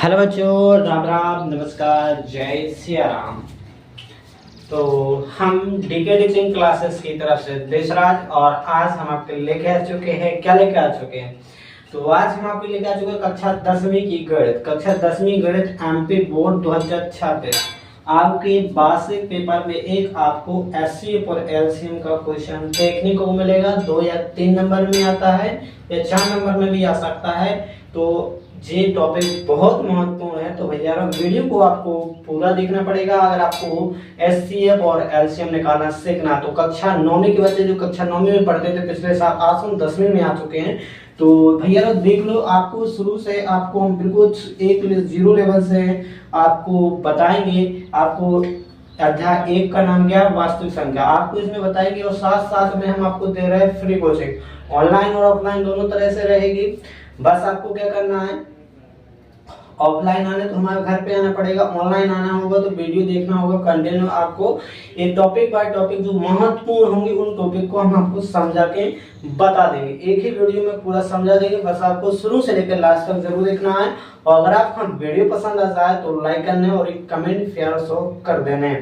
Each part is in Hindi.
हेलो बच्चों, राम राम, नमस्कार, जय सिया राम। तो हम डीके टीचिंग क्लासेस की तरफ से देशराज और आज हम आपके लेके आ चुके हैं। क्या लेके आ चुके हैं? तो आज हम आपको लेके आ चुके हैं कक्षा 10वीं की गणित। कक्षा 10वीं गणित एमपी बोर्ड 2026 आपके वार्षिक पेपर में एक आपको एचसीएफ और एलसीएम का क्वेश्चन देखने को मिलेगा। 2 या 3 नंबर में आता है या 4 नंबर में भी आ सकता है। तो ये टॉपिक बहुत महत्वपूर्ण है, तो भैया वीडियो को आपको पूरा देखना पड़ेगा। अगर आपको एचसीएफ और एलसीएम निकालना सीखना, तो कक्षा 9वीं के बच्चे जो कक्षा 9वीं में पढ़ते थे पिछले साल, आज हम 10वीं में आ चुके हैं। तो भैया देख लो, आपको शुरू से आपको हम बिल्कुल एक जीरो लेवल से आपको बताएंगे। आपको अध्याय 1 का नाम क्या है? वास्तविक संख्या, आपको इसमें बताएंगे। और साथ साथ में हम आपको दे रहे हैं फ्री कोचिंग, ऑनलाइन और ऑफलाइन दोनों तरह से रहेगी। बस आपको क्या करना है, ऑफलाइन आने तो हमारे घर पे आना पड़ेगा, ऑनलाइन आना होगा तो वीडियो देखना होगा कंटिन्यू। आपको ये टॉपिक बाय टॉपिक जो महत्वपूर्ण होंगे उन टॉपिक को हम आपको समझा के बता देंगे। एक ही वीडियो में पूरा समझा देंगे, बस आपको शुरू से लेकर लास्ट तक जरूर देखना है। और अगर आपको वीडियो पसंद आ जाए तो लाइक करने और एक कमेंट शेयर कर देने।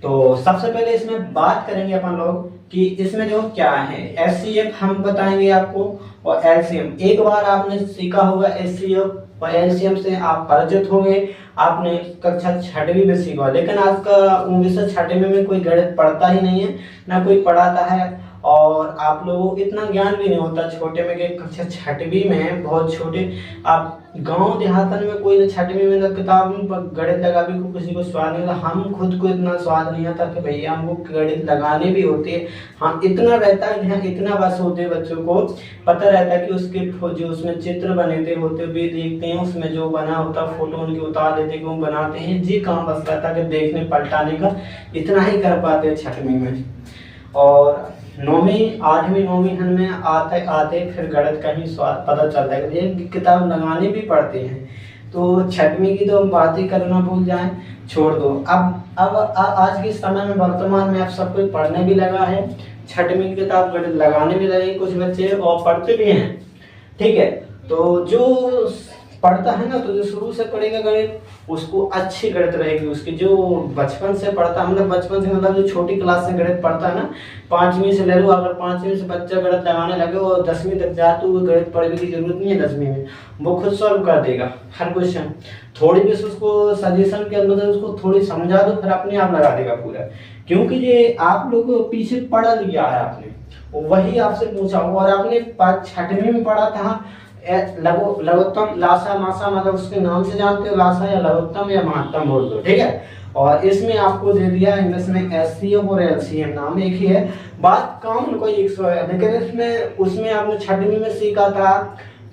तो सबसे पहले इसमें बात करेंगे अपन लोग कि इसमें जो क्या है। एचसीएफ हम बताएंगे आपको और एलसीएम एक बार आपने सीखा होगा। एचसीएफ और एलसीएम से आप परिचित होंगे, आपने कक्षा 6वीं में सीखा। लेकिन आज का विषय 6वीं में कोई गणित पढ़ता ही नहीं है, ना कोई पढ़ाता है। और आप लोगों को इतना ज्ञान भी नहीं होता छोटे में कि कक्षा 6वीं में बहुत छोटे आप गांव देहातन में कोई 6वीं में ना किताब में गणित लगा भी किसी को स्वाद नहीं होता। हम खुद को इतना स्वाद नहीं आता कि भैया हमको गणित लगाने भी होते हैं। हम इतना रहता है, इतना बस होते हैं, बच्चों को पता रहता है कि उसके जो उसमें चित्र बने थे होते भी देखते हैं, उसमें जो बना होता फोटो उनके उतार लेते हैं, बनाते हैं। जी काम बस रहता है कि देखने पलटाने का, इतना ही कर पाते हैं 6वीं में। और 9वीं 8वीं 9वीं में आते आते फिर गणित का ही स्वाद पता चलता है कि किताब लगाने भी पड़ते हैं। तो 6वीं की तो हम बात ही करना भूल जाएं, छोड़ दो। अब आज के समय में वर्तमान में आप सब कुछ पढ़ने भी लगा है। 6वीं की किताब गणित लगाने भी लगे कुछ बच्चे और पढ़ते भी हैं, ठीक है। तो जो पढ़ता है ना, तो जो शुरू से पढ़ेगा गणित उसको अच्छी गणित रहेगी उसकी। जो बचपन से पढ़ता है, मतलब बचपन से मतलब जो छोटी क्लास से गणित पढ़ता है ना, 5वीं से ले लो, अगर 5वीं से बच्चा गणित लगाने लगे और 10वीं तक जाए तो वो गणित पढ़ने की जरूरत नहीं है। 10वीं में वो खुद सॉल्व कर देगा हर क्वेश्चन। थोड़ी भी उसको सजेशन के अंदर उसको थोड़ी समझा दो, फिर अपने आप लगा देगा पूरा। क्योंकि ये आप लोग पीछे पढ़ा लिया है आपने, वही आपसे पूछा और आपने 6वीं में पढ़ा था लघुत्तम, लासा, मासा, मतलब उसके नाम से जानते हो, लासा या लघुत्तम या महत्तम बोल दो, ठीक है। और इसमें आपको दे दिया इंग्लिश में एचसीएफ और एलसीएम, नाम एक ही है, बात काम कोई 100 है। लेकिन इसमें उसमें आपने 6वीं में सीखा था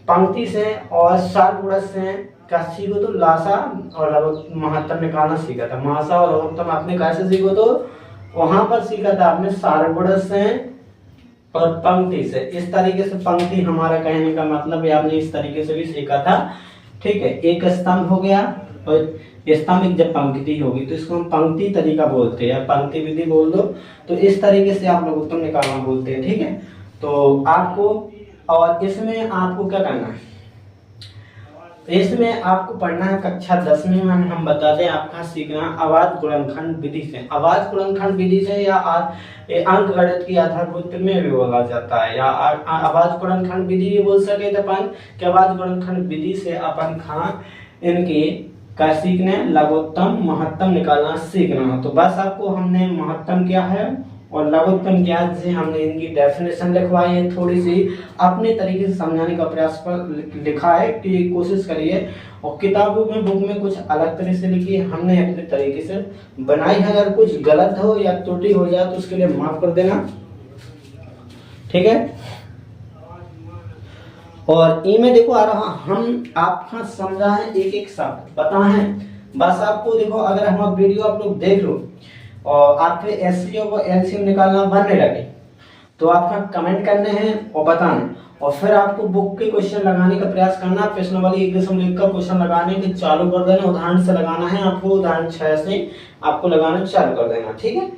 पंक्ति से और सारगुणज से का सीखो, तो लासा और महत्तम निकालना सीखा था। मासा और लघुत्तम आपने कैसे सीखो, तो वहां पर सीखा था आपने सारगुणज से और पंक्ति से। इस तरीके से पंक्ति हमारा कहने का मतलब है आपने इस तरीके से भी सीखा था, ठीक है। एक स्तंभ हो गया और स्तंभ एक जब पंक्ति होगी तो इसको हम पंक्ति तरीका बोलते हैं, पंक्ति विधि बोल दो। तो इस तरीके से आप लोग उत्तम निकालना बोलते हैं, ठीक है। तो आपको और इसमें आपको क्या करना है, इसमें आपको पढ़ना है कक्षा 10वीं में हम बताते हैं आपका सीखना आवाज गुणनखंड विधि से। आवाज गुणनखंड विधि से या अंक गणित की आधारभूत में भी बोला जाता है, या आवाज गुणनखंड विधि भी बोल सके थे अपन कि आवाज गुणनखंड विधि से अपन इनकी का सीखने लघुत्तम महत्तम निकालना सीखना। तो बस आपको हमने महत्तम क्या है और लघुत्तम ज्ञात से हमने इनकी डेफिनेशन लिखवाई है, थोड़ी सी अपने तरीके से समझाने का प्रयास पर लिखा है कि कोशिश करिए। और किताबों में बुक में कुछ अलग तरह से लिखी है, हमने अपने तरीके से बनाई है। अगर कुछ गलत हो या त्रुटि हो जाए तो उसके लिए माफ कर देना, ठीक है। और इनमें देखो आ रहा हम आपका समझा है एक एक शब्द पता है। बस आपको देखो, अगर हम वीडियो आप लोग देख लो और आपके एचसीएफ और एलसीएम निकालना बनने लगे तो आपका कमेंट करने हैं और बताना, और फिर आपको बुक के क्वेश्चन लगाने का प्रयास करना। प्रश्न वाली 1.1 का क्वेश्चन लगाने के चालू कर देना, उदाहरण से लगाना है आपको, उदाहरण 6 से आपको लगाना चालू कर देना, ठीक है।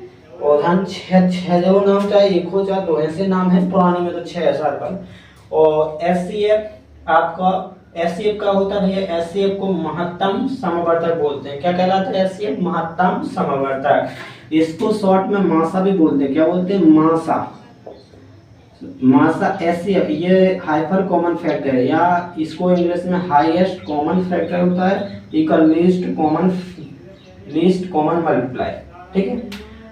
उदाहरण 6 जो नाम चाहे 1 हो चाहे 2 ऐसे नाम है, पुराने में तो 6 ऐसा पर। और एचसीएफ आपका एचसीएफ का होता है भैया, एचसीएफ को महत्तम समवर्तक बोलते हैं। क्या कहलाता है एचसीएफ? महत्तम समवर्तक। इसको शॉर्ट में मासा भी बोलते हैं। क्या बोलते हैं? मासा। मासा एचसीएफ ये हाइपर कॉमन फैक्टर है, या इसको इंग्लिश में हाईएस्ट कॉमन फैक्टर होता है, इक्वल लीस्ट कॉमन मल्टीप्लाई। ठीक है,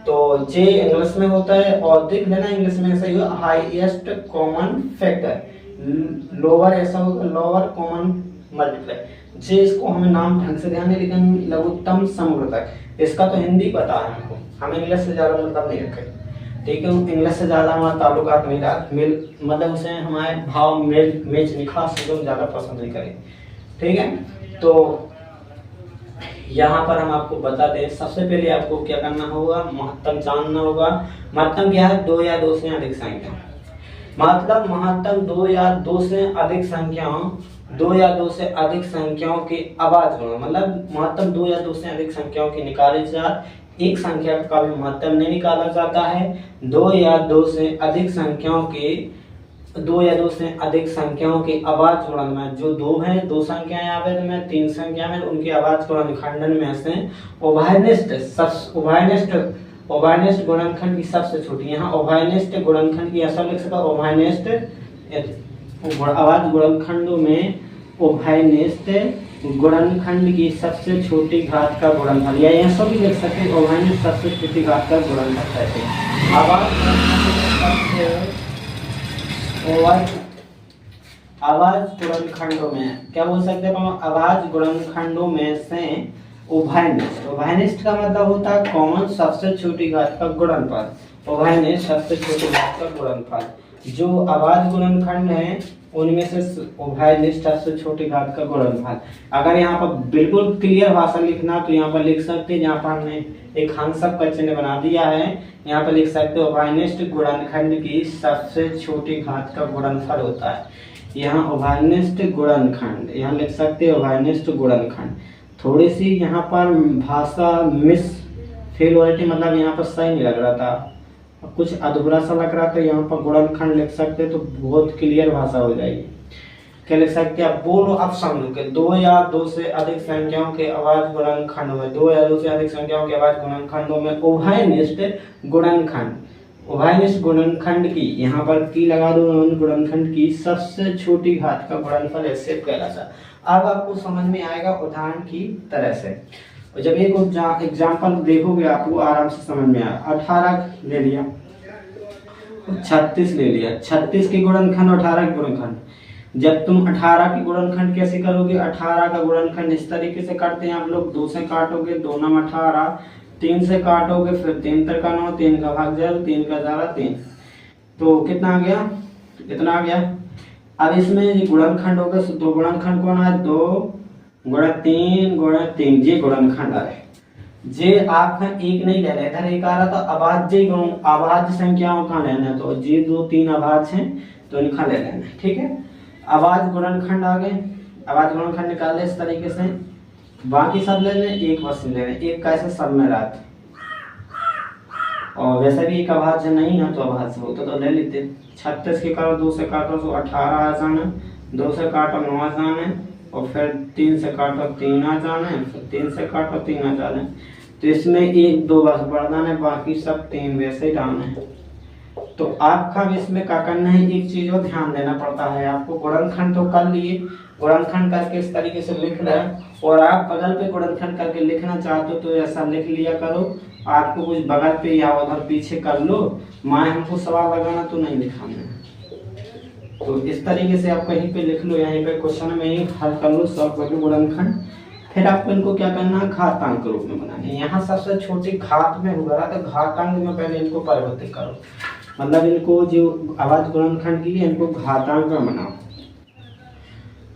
तो जे इंग्लिश में होता है, और देख लेना इंग्लिश में ऐसा ही होगा, हाईएस्ट कॉमन फैक्टर। लोअर ऐसा होगा, लोअर कॉमन मल्टीप्लाई। जे इसको हमें नाम ढंग से ध्यान नहीं, लेकिन लघुत्तम समवर्तक इसका तो हिंदी पता है हमको, हम इंग्लिश से ज्यादा मतलब नहीं रखे। ठीक है, इंग्लिश से ज्यादा हमारा ताल्लुकात नहीं रहा, मेल मतलब उसे हमारे भाव मेल मैच निखास से लोग ज्यादा पसंद नहीं करें। ठीक है, तो यहाँ पर हम आपको बता दें, सबसे पहले आपको क्या करना होगा, महत्तम जानना होगा। महत्तम क्या है? दो या दो से अधिक संख्या। मतलब महत्तम दो या दो से अधिक संख्याओं, दो या दो से अधिक संख्याओं के अभाज्य गुणन। मतलब महत्तम दो या दो से अधिक संख्याओं की निकाली जात, एक संख्या का भी महत्तम नहीं निकाला जाता है। दो या दो से अधिक संख्याओं के अभाज्य गुणन में, जो दो हैं, दो संख्याएं आवेद में, तीन संख्या में, उनके अभाज्य गुणन खंडन में से उभयनिष्ठ गुणनखंड की सबसे छोटी, यहाँ उभयनिष्ठ गुणनखंड की ऐसा लिख सकता, उभयनिष्ठ अभाज्य गुणनखंडों में उभयनिष्ठ गुणनखंड की सबसे छोटी घात का गुणनफल, या ऐसा भी लिख सकते हैं, उभयनिष्ठ सबसे छोटी घात का गुणनफल कहते हैं। अभाज्य गुणनखंडों में क्या बोल सकते हैं? अभाज्य गुणनखंडों में से उभयनिष्ठ। उभयनिष्ठ का मतलब होता है कॉमन सबसे छोटी घात का गुणनफल। उभयनिष्ठ सबसे छोटी घात का गुणनफल। जो अभाज्य गुणनखंड है उनमें से उभयनिष्ठ सबसे छोटी घात का गुणनफल। अगर यहाँ पर बिल्कुल क्लियर भाषा लिखना तो यहाँ पर लिख सकते हैं, जहाँ पर हमने एक हंसप का चिन्ह बना दिया है, यहाँ पर लिख सकते हो उभयनिष्ठ गुणनखंड की सबसे छोटी घात का गुणनफल होता है। यहाँ उभयनिष्ठ गुणनखंड, यहाँ लिख सकते हो उभयनिष्ठ गुणनखंड। थोड़ी सी यहाँ पर भाषा मिस फेल हो रही थी, मतलब यहाँ पर सही नहीं लग रहा था, कुछ अधूरा सा लग रहा था। यहाँ पर गुणनखंड लिख सकते तो बहुत क्लियर भाषा हो जाएगी। क्या लिख सकते हैं? बोलो अब समझो कि दो या दो से अधिक संख्याओं के अभाज्य गुणनखंडों में, दो या दो से अधिक संख्याओं के अभाज्य गुणनखंडों में उभयनिष्ठ गुणनखंड की, यहाँ पर की लगा दो, गुणनखंड की सबसे छोटी घात का गुणनफल ऐसे कहलाता है। अब आपको समझ में आएगा उदाहरण की तरह से, और जब एक एग्जाम्पल देखोगे आपको आराम से समझ में आएगा। 18 ले लिया, 36 ले लिया, 36 के गुणनखंड, 18 के गुणनखंड। जब तुम 18 की गुणनखंड कैसे करोगे? 18 का गुणनखंड इस तरीके से करते हैं आप लोग, 2 से काटोगे, 2 9 18, 3 से काटोगे, फिर 3 3 9, 3 का भाग 0, 3 का 0 3, तो कितना आ गया? इतना आ गया। अब इसमें गुणनखंड हो गए, दो गुणनखंड कौन है? 2 गुणा 3 गुणा 3, ये गुणनखंड आ रहे। जे आपका एक नहीं ले रहे, इधर एक आ रहा था अभाज्य संख्याओं का लेना, तो जे 2 3 अभाज्य हैं तो इनका ले लेना। ठीक है, अभाज्य गुणनखंड आ गए, अभाज्य गुणनखंड निकाल ले इस तरीके से, बाकी सब ले लें, एक बस ले लें, एक कैसे सब में रात, और वैसे भी एक अभाज्य नहीं है तो अभाज्य होता तो ले लेते। 36 के काटो, 2 से काटो तो 18 आ जाना, 2 से काटो 9 आ जाना, और फिर 3 से काटो 3 आ जाना, फिर 3 से काटो 3 आ जाना। तो इसमें 1 2 बस बढ़ना है, बाकी सब 3 वैसे ही डालना है। तो आपका भी इसमें क्या करना है, एक चीज को ध्यान देना पड़ता है आपको। गुणनखंड तो कर लिए, गुणनखंड करके इस तरीके से लिख रहे हैं, और आप बगल पे गुणनखंड करके लिखना चाहते हो तो ऐसा लिख लिया करो। आपको कुछ बगल पे या उधर पीछे कर लो, माँ हमको सवाल लगाना तो नहीं लिखाना है। तो इस तरीके से आप कहीं पे लिख लो, यहीं पे क्वेश्चन में ही हल कर लो सब गुणनखंड। फिर आपको इनको क्या करना है, घातांक के रूप में बनाना है। यहाँ सबसे छोटी घात में होगा तो घातांक में पहले इनको परिवर्तित करो, मतलब इनको जो अभाज्य गुणनखंड की है इनको घातांक में बनाओ।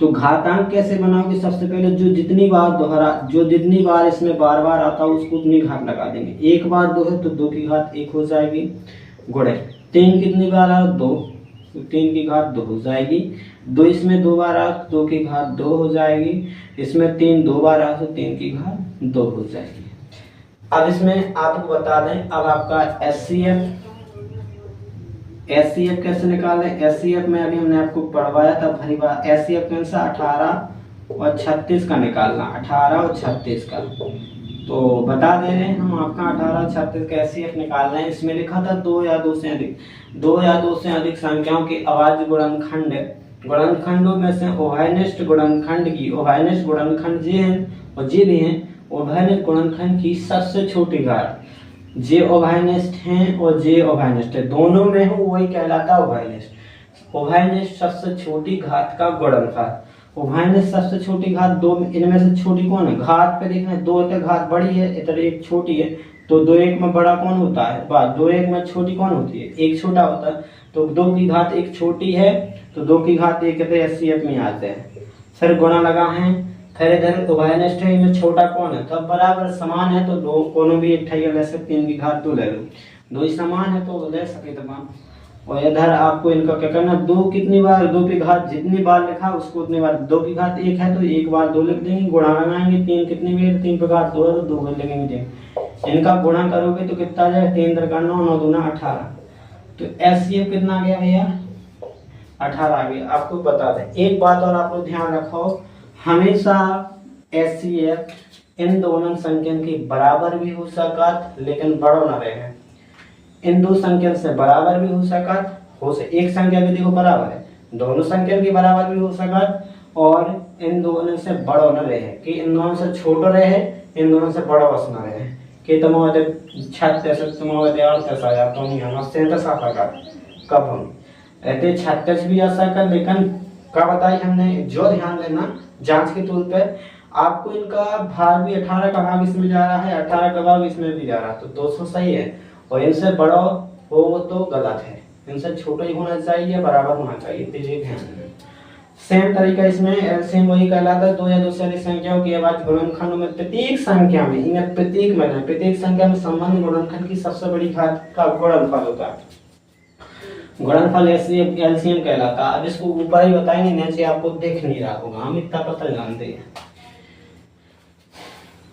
तो घातांक कैसे बनाओगे? सबसे पहले जो जितनी बार इसमें बार बार आता है उसको उतनी घात लगा देंगे। एक बार 2 है तो 2 की घात 1 हो जाएगी, गुणे 3 कितनी बार आ 2, तो 3 की घात 2 हो जाएगी। 2 इसमें 2 बार आ तो 2 की घात 2 हो जाएगी। इसमें 3 2 बार आ तो 3 की घात 2 हो जाएगी। अब इसमें आपको बता दें, अब आपका HCF एचसीएफ कैसे निकालें? एचसीएफ में अभी हमने आपको पढ़वाया था भली बार। एचसीएफ कौन सा? 18 और 36 का निकालना, 18 और 36 का। तो बता दे रहे हैं हम आपका 18 और 36 का एचसीएफ निकालना है। इसमें लिखा था 2 या 2 से अधिक, 2 या 2 से अधिक संख्याओं के अभाज्य गुणनखंड, गुणनखंडों में से उभयनिष्ठ गुणनखंड की, उभयनिष्ठ गुणनखंड जे हैं और जे भी हैं, उभयनिष्ठ गुणनखंड की सबसे छोटी घात, जे उभयनिष्ठ हैं और जे उभयनिष्ठ है, दोनों में हो वही कहलाता है उभयनिष्ठ। उभयनिष्ठ सबसे छोटी घात का गुणनफल। उभयनिष्ठ सबसे छोटी घात दो, इनमें से छोटी कौन है? घात पे देखना, दो तो घात बड़ी है, इधर एक छोटी है, तो 2 1 में बड़ा कौन होता है? बात 2 1 में छोटी कौन होती है? एक छोटा होता है। तो 2 की घात 1 छोटी है, तो 2 की घात 1 कहते हैं एचसीएफ में आते हैं। फिर गुणा लगा है, फिर इधर उभयनिष्ठ है, इनमें छोटा कौन है? तब बराबर समान है, तो दो कोनो भी एक ठैया ले सकते हैं, 3 की घात 2 ले लो, 2 ही समान है तो ले सके तमाम। और इधर आपको इनका क्या करना, 2 कितनी बार, 2 की घात जितनी बार लिखा उसको उतनी बार, 2 की घात 1 है तो एक बार 2 लिख देंगे, गुणा लगाएंगे, 3 कितनी बार, 3 की घात 2 है तो 2 लिखेंगे। इनका गुणा करोगे तो कितना आ जाए? 3 का 9, 9 दूना 18। तो एचसीएफ कितना आ गया भैया? 18 आ गया। आपको बता दें एक बात और आप लोग ध्यान रखो, हमेशा एचसीएफ इन दोनों संख्या के बराबर भी हो सकत लेकिन बड़ो न रहे। इन दो संख्या से बराबर भी हो सकत, एक संख्या भी देखो बराबर है, दोनों संख्या के बराबर भी हो सकत, और इन दोनों से बड़ो न रहे, कि इन दोनों से छोटो रहे, इन दोनों से बड़ो बस न रहे। कि तुम्हारे 36 तुम्हारे 38 आ जाता हूँ, हम 37 आ सका कब हम ऐसे 36 भी आ सका, लेकिन क्या बताई हमने, जो ध्यान देना जांच के तौर पे आपको इनका भाग भी 18 का भाग इसमें जा रहा है, 18 का भाग इसमें भी जा रहा है, तो 200 सही है। और इनसे बड़ा हो तो गलत है, इनसे छोटा ही होना चाहिए, बराबर होना चाहिए, तो ये ध्यान देना। सेम तरीका इसमें एलसीएम वही कहलाता है, 2 या 2 से अधिक संख्याओं के अभाज्य गुणनखंड में प्रत्येक संख्या में, इन्हें प्रत्येक में, प्रत्येक संख्या में संबंध गुणनखंड की सबसे बड़ी घात का गुणनफल होता है, गुणनफल एलसीएम कहलाता है। अब इसको ऊपर ही बताएंगे, नीचे आपको देख नहीं रहा होगा, हम इतना पता जानते हैं।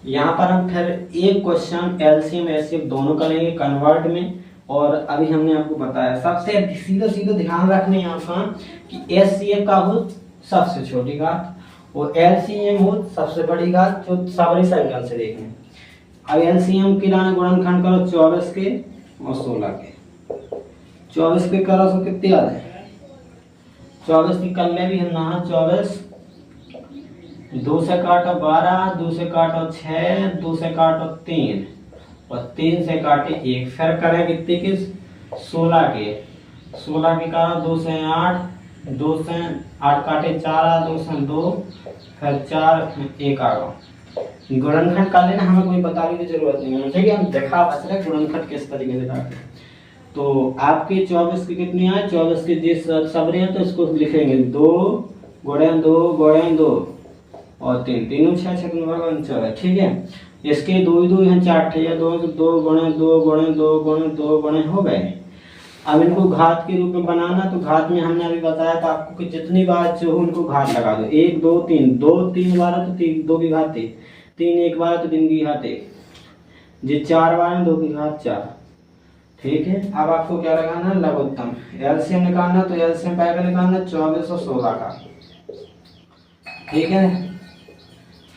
यहाँ पर हम फिर एक क्वेश्चन एलसीएम एचसीएफ दोनों करेंगे कन्वर्ट में, और अभी हमने आपको बताया सबसे सीधा सीधा ध्यान रखने यहाँ पर कि एचसीएफ का हो सबसे छोटी घात और एलसीएम हो सबसे बड़ी घात, जो सबरी संख्या से देखें। अब एलसीएम की लाने गुणनखंड करो 24 के और 16 के, 24 के करो तो कितने आ जाए? 24 की कर ले भी हम ना, 24 2 से काटो 12, 2 से काटो 6, 2 से काटो 3 और 3 से काटे 1, फिर करें कितने के? 16 के, 16 के काटो 2 से 8, 2 से 8 काटे 4, 2 से 2, फिर 4 1 आ गया। गुणनखंड कर लेना, हमें कोई बताने की जरूरत नहीं है, ठीक है, हम देखा बस रहे गुणनखंड किस तरीके से करते हैं। तो आपके 24 के कितने आए? 24 के जिस सबरे हैं तो इसको लिखेंगे 2 गुणे 2 गुणे 2 और 3, तीनों 6 6 14, ठीक है। इसके 2 ही 2 हैं 4 ठे, 2 2 गुणे 2 गुणे 2 गुणे 2 गुणे हो गए। अब इनको घात के रूप में बनाना, तो घात में हमने अभी बताया था आपको कि जितनी बार जो उनको घात लगा दो, 1 2 3, 2 3 बार तो 3 2 की घात 1, 3 1 बार तो 3 की घात 1, जी 4 बार 2 की घात 4, ठीक है। अब आपको क्या लगाना है? लघुत्तम एलसीएम निकालना, तो एलसीएम पाएगा निकालना 24 और 16 का, ठीक है।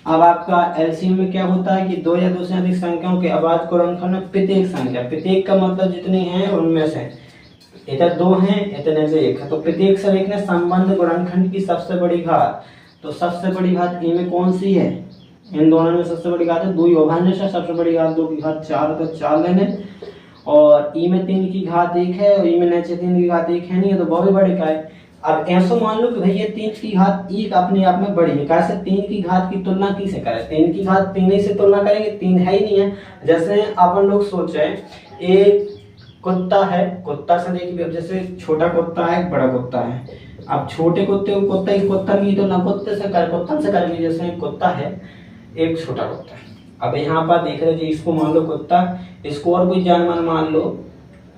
अब आपका एलसीएम में क्या होता है कि 2 या 2 से अधिक संख्याओं के अभाज्य गुणनखंड में प्रत्येक संख्या, प्रत्येक का मतलब जितनी है उनमें से, इधर 2 हैं इतने से 1 है, तो प्रत्येक से लिखने संबंध गुणनखंड की सबसे बड़ी घात, तो सबसे बड़ी घात ई में कौन सी है? इन दोनों में सबसे बड़ी घात है 2 उभयनिष्ठ है, सबसे बड़ी घात 2 की घात 4, तो 4 लेने, और ई में 3 की घात 1 है और ई में नीचे 3 की घात 1 है नहीं है, तो बहुत बड़े का है। अब ऐसा मान लो कि भैया 3 की घात 1 अपने आप में बड़ी है, कैसे? 3 की घात की तुलना किसे करें? 3 की घात 3 से तुलना करेंगे, 3 है ही नहीं है। जैसे अपन लोग सोचे एक कुत्ता है, कुत्ता से देखिए, जैसे छोटा कुत्ता है एक बड़ा कुत्ता है, अब छोटे कुत्ते को कुत्ता की तुलना कुत्ते से करेंगे, जैसे कुत्ता है एक छोटा कुत्ता है। अब यहाँ पर देख रहे जी, इसको मान लो कुत्ता, इसको और कोई जानवर मान लो,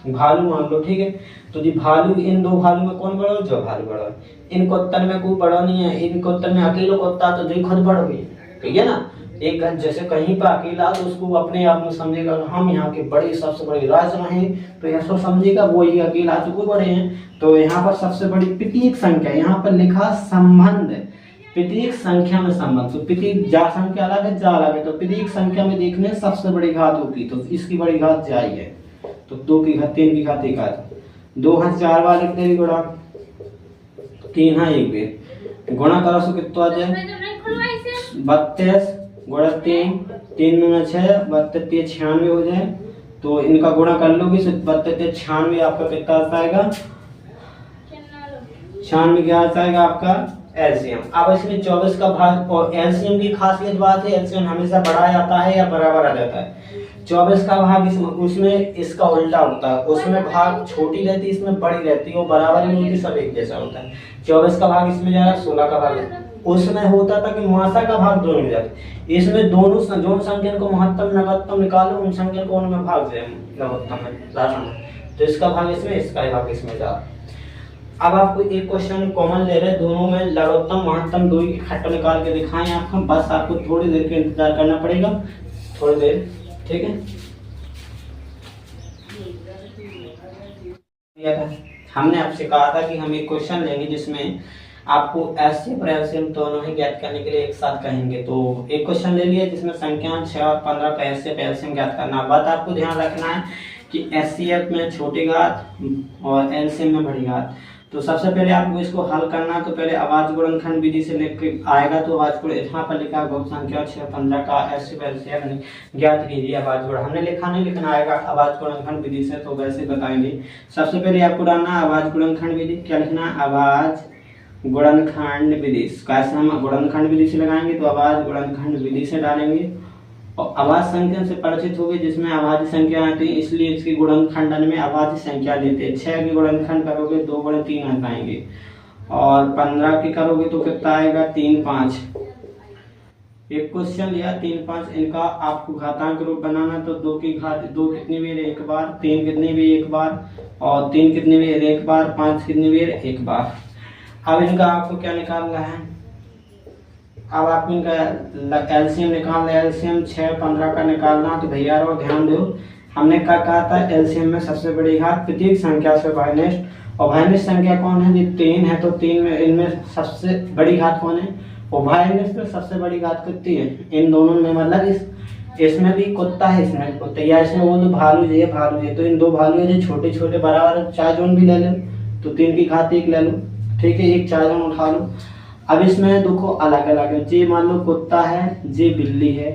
भालू मान लो, ठीक है। तो जी भालू, इन 2 भालू में कौन बड़ा हो? जो भालू बड़ा है। इन कुत्तन में कोई बड़ा नहीं है, इन कुत्तन में अकेले कुत्ता तो जो खुद बड़ा हुई, ठीक है ना। एक जैसे कहीं पर अकेला तो उसको अपने आप में समझेगा हम यहाँ के बड़े सबसे बड़े राजा हैं, तो यह सब समझेगा वो ही अकेला तो कोई बड़े हैं। तो यहाँ पर सबसे बड़ी प्रतीक संख्या, यहाँ पर लिखा संबंध, प्रतीक संख्या में संबंध। तो प्रतीक जा संख्या अलग है, जा अलग है, तो प्रतीक संख्या में देखने सबसे बड़ी घात होगी, तो इसकी बड़ी घात जा ही है। तो 2 की घात 3 की घात 1 घात 2 हाथ 4 बार लिख देगी गुणा 3 हाँ 1 बेर गुणा करो सो कितना आ जाए 32 गुणा 3 3 दूना 6 32 96 हो जाए। तो इनका गुणा कर लोगे 32 96 आपका कितना आ जाएगा 96 क्या आ जाएगा आपका एलसीएम। अब इसमें 24 का भाग, और एलसीएम की खासियत बात है एलसीएम हमेशा बड़ा आता है या बराबर आ जाता है। 24 का भाग उसमें इसका उल्टा होता है, उसमें भाग छोटी रहती है इसमें बड़ी रहती है, वो बराबर ही होती सब एक जैसा होता है। 24 का भाग इसमें जा रहा है 16 का भाग उसमें होता था कि मुआसा का भाग दोनों में जाते, इसमें दोनों जो संख्या को महत्तम नगत्तम निकालो उन संख्या को उनमें भाग जाए नगत्तम में, तो इसका भाग इसमें इसका भाग इसमें जा। अब आपको एक क्वेश्चन कॉमन ले रहे हैं, दोनों में लघुत्तम महत्तम दो ही इकट्ठा निकाल के दिखाएं आपको, बस आपको थोड़ी देर के इंतजार करना पड़ेगा, थोड़ी देर, ठीक है। हमने आपसे कहा था कि हम एक क्वेश्चन लेंगे जिसमें आपको एचसीएफ और एलसीएम दोनों ही ज्ञात करने के लिए एक साथ कहेंगे। तो एक क्वेश्चन ले लिया जिसमें संख्या 6 और 15 का एचसीएफ एलसीएम ज्ञात करना। बात आपको ध्यान रखना है कि एचसीएफ में छोटी घात और एलसीएम में बड़ी घात। तो सबसे पहले आपको इसको हल करना है, तो पहले आवाज गुणनखंड विधि से लेकर आएगा, तो आवाज गुण यहाँ पर लिखा है संख्या 6 15 का एचसीएफ एलसीएम ज्ञात कीजिए आवाज गुण। हमने लिखा नहीं, लिखना आएगा आवाज गुणनखंड विधि से, तो वैसे बताएंगे। सबसे पहले आपको डालना आवाज गुणनखंड विधि, क्या लिखना आवाज गुणनखंड विधि। कैसे हम गुणनखंड विधि से लगाएंगे, तो आवाज गुणनखंड विधि से डालेंगे और आवाज संख्या से परिचित होगी जिसमें आवाज संख्या आती है, इसलिए इसकी गुणनखंडन में आवाज संख्या देते हैं। 6 की गुणनखंड करोगे 2 गुणे 3 आ पाएंगे, और 15 की करोगे तो कितना आएगा 3 5। एक क्वेश्चन लिया 3 5, इनका आपको घातांक रूप बनाना, तो 2 की घात 2 कितनी बार एक बार, 3 कितनी बार एक बार, और 3 कितनी बार एक बार, 5 कितनी बार एक बार। अब इनका आपको क्या निकालना है, अब आप इनका एलसीएम निकालना है। एलसीएम 6 15 का निकालना, तो भैया और ध्यान दो, हमने क्या कहा था एलसीएम में सबसे बड़ी घात प्रत्येक संख्या से भाइनेस्ट, और भाइनेस्ट संख्या कौन है, 3 है, तो 3 में इनमें सबसे बड़ी घात कौन है, और भाइनेस्ट तो सबसे बड़ी घात कितनी है इन दोनों में, मतलब इसमें भी कुत्ता है, इसमें कुत्ता, या इसमें वो तो भालू है भालू है, तो इन दो भालू है जो छोटे छोटे बराबर 4 जोन भी ले लो, तो 3 की घात 1 ले लो, ठीक है, एक 4 जोन उठा लो। अब इसमें देखो अलग अलग है, जे मान लो कुत्ता है, जे बिल्ली है,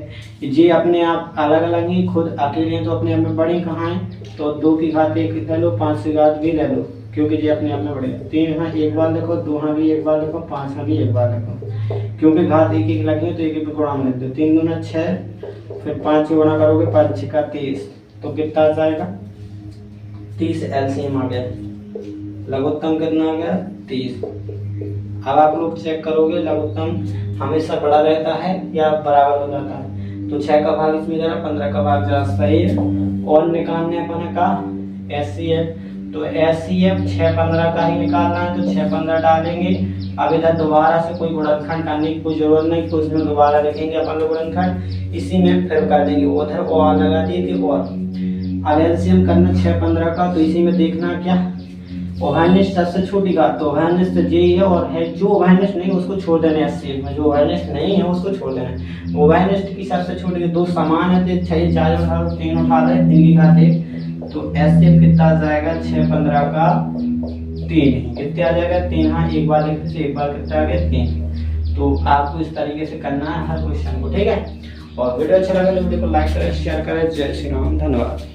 जे अपने आप अलग अलग ही खुद अकेले हैं, तो अपने आप में बड़ी कहाँ है, तो 2 की घात 1 ले लो, 5 की घात भी ले लो, क्योंकि जे अपने आप में बड़े। 3 हाँ एक बार लिखो, 2 हाँ भी एक बार लिखो, 5 हाँ भी एक बार लिखो, क्योंकि घात एक एक लगी तो एक एक गुणा में लिख दो। 3 दूना 6, फिर 5 से गुणा करोगे 5 6 का 30, तो कितना आ जाएगा 30 एलसीएम आ गया, लघुत्तम कितना आ गया 30। अब आप लोग चेक करोगे लघुत्तम हमेशा बड़ा रहता है या बराबर हो जाता है, तो 6 का भाग इसमें जा रहा, 15 का भाग जा सही है। और निकालने अपन का एचसीएफ, तो एचसीएफ 6 15 का ही निकालना है, तो 6 15 डालेंगे। अब इधर दोबारा से कोई गुणनखंड करने की कोई जरूरत नहीं, तो उसमें दोबारा लिखेंगे अपन लोग गुणनखंड, इसी में फिर कर देंगे, उधर और लगा दिए और। अब एलसीएम करना 6 15 का, तो इसी में देखना क्या ओवरनेस्ट सबसे छोटी घात, तो ओवरनेस्ट जे है, और है जो ओवरनेस्ट नहीं उसको छोड़ देना है एचसीएफ में, जो ओवरनेस्ट नहीं है उसको छोड़ देना है। ओवरनेस्ट की सबसे छोटी, दो समान है, 6 4 उठा लो, 3 उठा ले, 3 की घात 1, तो एचसीएफ कितना आ जाएगा 6 15 का 3, कितने आ जाएगा 3 हाँ एक बार लिखने से एक बार कितना आ गया 3। तो आपको इस तरीके से करना है हर क्वेश्चन को, ठीक है। और वीडियो अच्छा लगा तो वीडियो को लाइक करें, शेयर करें। जय श्री राम, धन्यवाद।